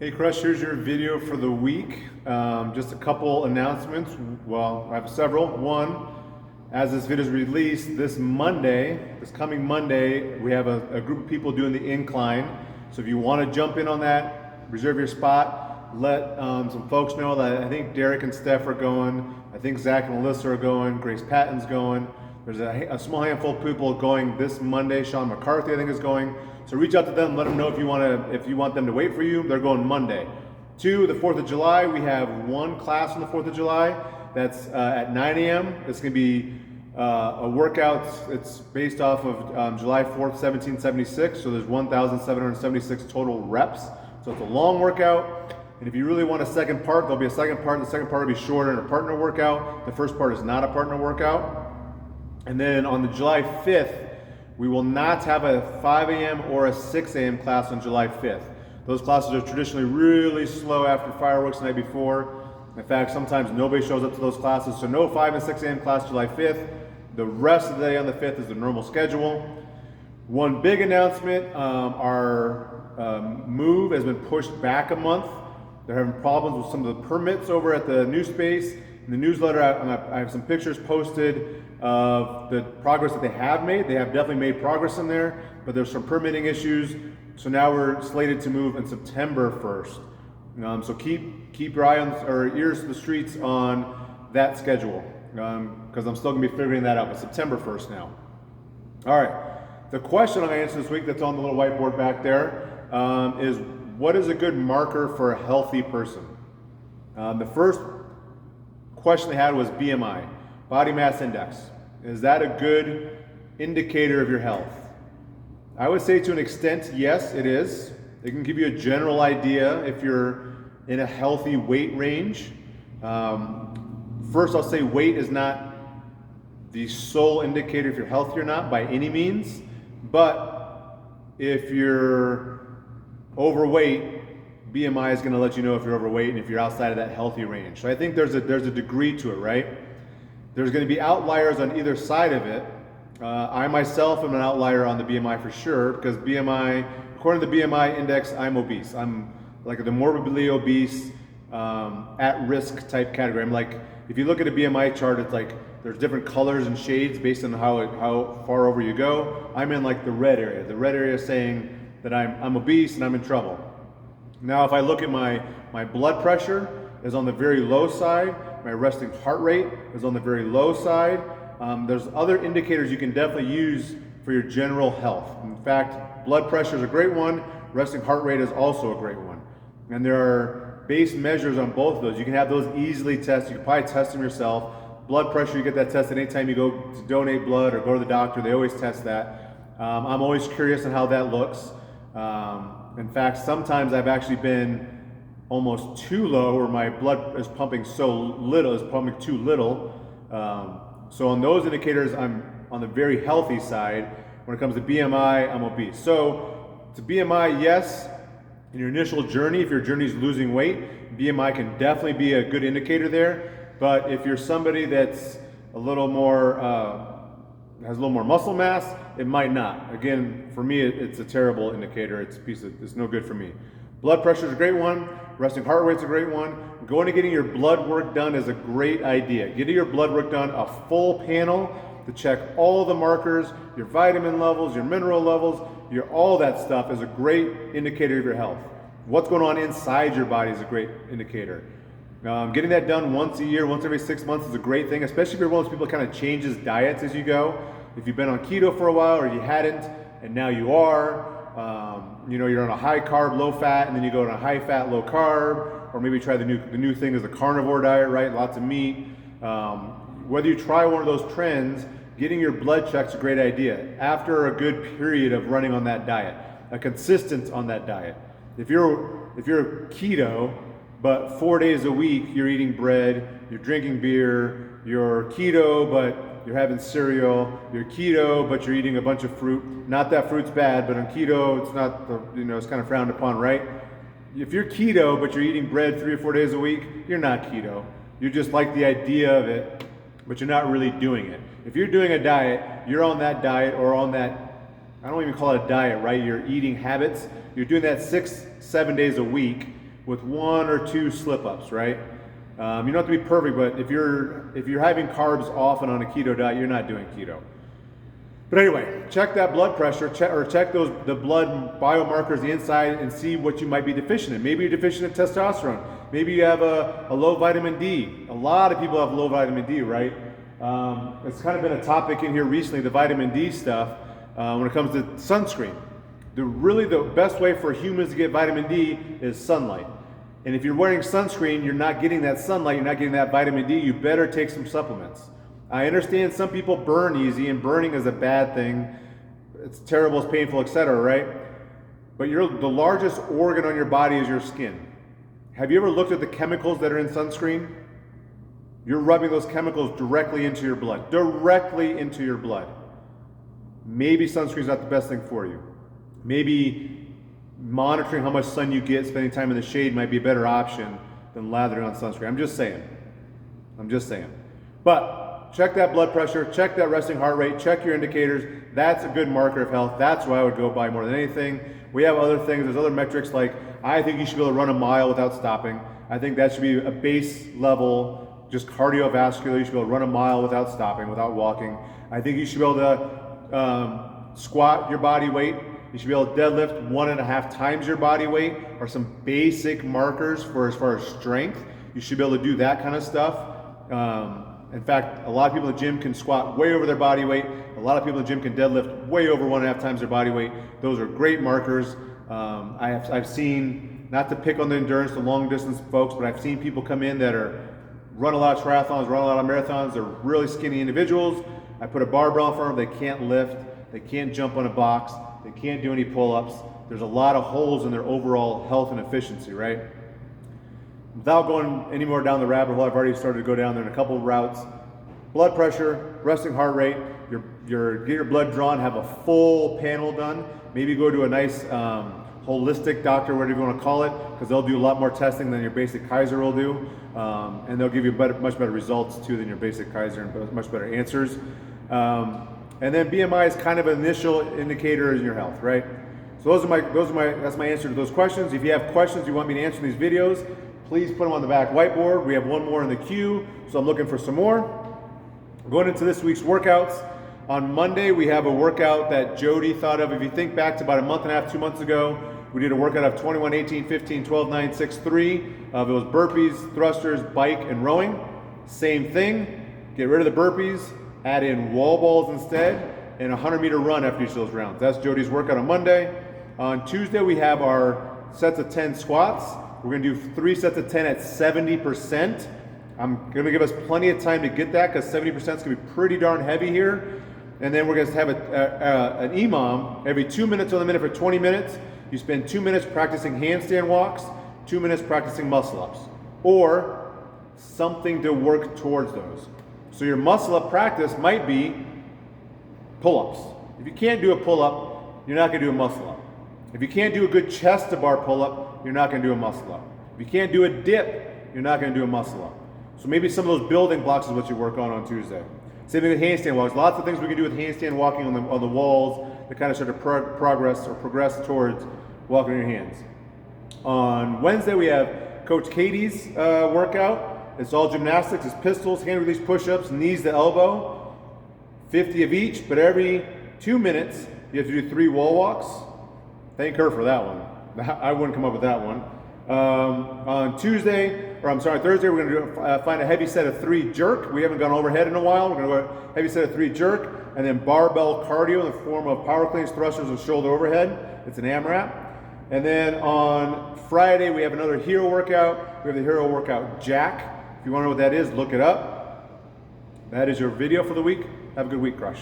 Hey Crush, here's your video for the week. Just a couple announcements. Well, I have several. One, as this video is released, this coming Monday, we have a group of people doing the incline. So if you want to jump in on that, reserve your spot. Let some folks know that I think Derek and Steph are going. I think Zach and Alyssa are going. Grace Patton's going. There's a small handful of people going this Monday. Sean McCarthy, I think, is going. So reach out to them, let them know if you want them to wait for you. They're going Monday. 2, the 4th of July, we have one class on the 4th of July. That's at 9 a.m. It's going to be a workout. It's based off of July 4th, 1776. So there's 1,776 total reps. So it's a long workout. And if you really want a second part, there'll be a second part. The second part will be shorter and a partner workout. The first part is not a partner workout. And then on the July 5th, we will not have a 5 a.m. or a 6 a.m. class on July 5th. Those classes are traditionally really slow after fireworks the night before. In fact, sometimes nobody shows up to those classes. So no 5 and 6 a.m. class July 5th. The rest of the day on the 5th is the normal schedule. One big announcement, our move has been pushed back a month. They're having problems with some of the permits over at the new space. In the newsletter, I have some pictures posted of the progress that they have made. They have definitely made progress in there, but there's some permitting issues. So now we're slated to move on September 1st. So keep your eye on or ears to the streets on that schedule, because I'm still gonna be figuring that out. But September 1st now. All right. The question I'm gonna answer this week that's on the little whiteboard back there is, what is a good marker for a healthy person? The first question they had was BMI, body mass index. Is that a good indicator of your health? I would say to an extent, yes, it is. It can give you a general idea if you're in a healthy weight range. First, I'll say weight is not the sole indicator if you're healthy or not by any means, but if you're overweight, BMI is going to let you know if you're overweight and if you're outside of that healthy range. So I think there's a degree to it, right? There's going to be outliers on either side of it. I myself am an outlier on the BMI for sure, because BMI, according to the BMI index, I'm obese. I'm like the morbidly obese, at risk type category. I'm like, if you look at a BMI chart, it's like there's different colors and shades based on how far over you go. I'm in like the red area. The red area is saying that I'm obese and I'm in trouble. Now, if I look at my blood pressure is on the very low side, my resting heart rate is on the very low side. There's other indicators you can definitely use for your general health. In fact, blood pressure is a great one. Resting heart rate is also a great one. And there are base measures on both of those. You can have those easily tested. You can probably test them yourself. Blood pressure, you get that tested anytime you go to donate blood or go to the doctor. They always test that. I'm always curious on how that looks. In fact, sometimes I've actually been almost too low, or my blood is pumping too little. So on those indicators, I'm on the very healthy side. When it comes to BMI, I'm obese. So to BMI, yes, in your initial journey, if your journey is losing weight, BMI can definitely be a good indicator there. But if you're somebody that's a little more, has a little more muscle mass, it might not. Again, for me, it's a terrible indicator. It's no good for me. Blood pressure is a great one. Resting heart rate's a great one. Going and getting your blood work done is a great idea. Getting your blood work done, a full panel to check all the markers, your vitamin levels, your mineral levels, all that stuff is a great indicator of your health. What's going on inside your body is a great indicator. Getting that done once a year, once every 6 months is a great thing, especially if you're one of those people that kind of changes diets as you go. If you've been on keto for a while or you hadn't and now you are, you're on a high carb, low fat, and then you go on a high fat, low carb, or maybe try the new thing is the carnivore diet, right? Lots of meat. Whether you try one of those trends, getting your blood check's a great idea after a good period of running on that diet, a consistency on that diet. If you're keto, but 4 days a week you're eating bread, you're drinking beer, you're keto, but you're having cereal, you're keto, but you're eating a bunch of fruit. Not that fruit's bad, but on keto, it's not, it's kind of frowned upon, right? If you're keto, but you're eating bread 3 or 4 days a week, you're not keto. You just like the idea of it, but you're not really doing it. If you're doing a diet, you're on that diet or on that, I don't even call it a diet, right? Your eating habits. You're doing that 6, 7 days a week. with 1 or 2 slip-ups, right? You don't have to be perfect, but if you're having carbs often on a keto diet, you're not doing keto. But anyway, check that blood pressure, check the blood biomarkers inside and see what you might be deficient in. Maybe you're deficient in testosterone. Maybe you have a low vitamin D. A lot of people have low vitamin D, right? It's kind of been a topic in here recently, the vitamin D stuff, when it comes to sunscreen. The best way for humans to get vitamin D is sunlight. And if you're wearing sunscreen, you're not getting that sunlight, you're not getting that vitamin D, you better take some supplements. I understand some people burn easy, and burning is a bad thing. It's terrible, it's painful, etc., right? But the largest organ on your body is your skin. Have you ever looked at the chemicals that are in sunscreen? You're rubbing those chemicals directly into your blood. Directly into your blood. Maybe sunscreen's not the best thing for you. Maybe monitoring how much sun you get, spending time in the shade might be a better option than lathering on sunscreen. I'm just saying. But check that blood pressure, check that resting heart rate, check your indicators. That's a good marker of health. That's what I would go by more than anything. We have other things. There's other metrics like I think you should be able to run a mile without stopping. I think that should be a base level, just cardiovascular. You should be able to run a mile without stopping, without walking. I think you should be able to squat your body weight. You should be able to deadlift 1.5 times your body weight, or some basic markers for as far as strength. You should be able to do that kind of stuff. In fact, a lot of people in the gym can squat way over their body weight. A lot of people in the gym can deadlift way over 1.5 times their body weight. Those are great markers. I've seen, not to pick on the endurance, the long distance folks, but I've seen people come in that run a lot of triathlons, run a lot of marathons. They're really skinny individuals. I put a barbell in front of them. They can't lift. They can't jump on a box. They can't do any pull-ups. There's a lot of holes in their overall health and efficiency, right? Without going any more down the rabbit hole, I've already started to go down there in a couple of routes. Blood pressure, resting heart rate, get your blood drawn, have a full panel done. Maybe go to a nice holistic doctor, whatever you want to call it, because they'll do a lot more testing than your basic Kaiser will do. And they'll give you much better results too than your basic Kaiser, and much better answers. And then BMI is kind of an initial indicator in your health, right? So that's my answer to those questions. If you have questions you want me to answer in these videos, please put them on the back whiteboard. We have one more in the queue, so I'm looking for some more. Going into this week's workouts, on Monday we have a workout that Jody thought of. If you think back to about a month and a half, 2 months ago, we did a workout of 21, 18, 15, 12, 9, 6, 3. It was burpees, thrusters, bike, and rowing. Same thing. Get rid of the burpees, add in wall balls instead, and a 100-meter run after each of those rounds. That's Jody's workout on Monday. On Tuesday, we have our sets of 10 squats. We're gonna do 3 sets of 10 at 70%. I'm gonna give us plenty of time to get that, because 70% is gonna be pretty darn heavy here. And then we're gonna have an EMOM every 2 minutes on the minute for 20 minutes. You spend 2 minutes practicing handstand walks, 2 minutes practicing muscle ups, or something to work towards those. So your muscle up practice might be pull-ups. If you can't do a pull-up, you're not gonna do a muscle up. If you can't do a good chest to bar pull-up, you're not gonna do a muscle up. If you can't do a dip, you're not gonna do a muscle up. So maybe some of those building blocks is what you work on Tuesday. Same thing with handstand walks. Lots of things we can do with handstand walking on the walls that kind of start to progress towards walking on your hands. On Wednesday, we have Coach Katie's workout. It's all gymnastics. It's pistols, hand release push-ups, knees to elbow, 50 of each, but every 2 minutes, you have to do 3 wall walks. Thank her for that one. I wouldn't come up with that one. On Thursday, we're going to find a heavy set of 3 jerk. We haven't gone overhead in a while. We're going to go heavy set of 3 jerk, and then barbell cardio in the form of power cleans, thrusters, and shoulder overhead. It's an AMRAP. And then on Friday, we have another hero workout. We have the hero workout jack. If you want to know what that is, look it up. That is your video for the week. Have a good week, Crush.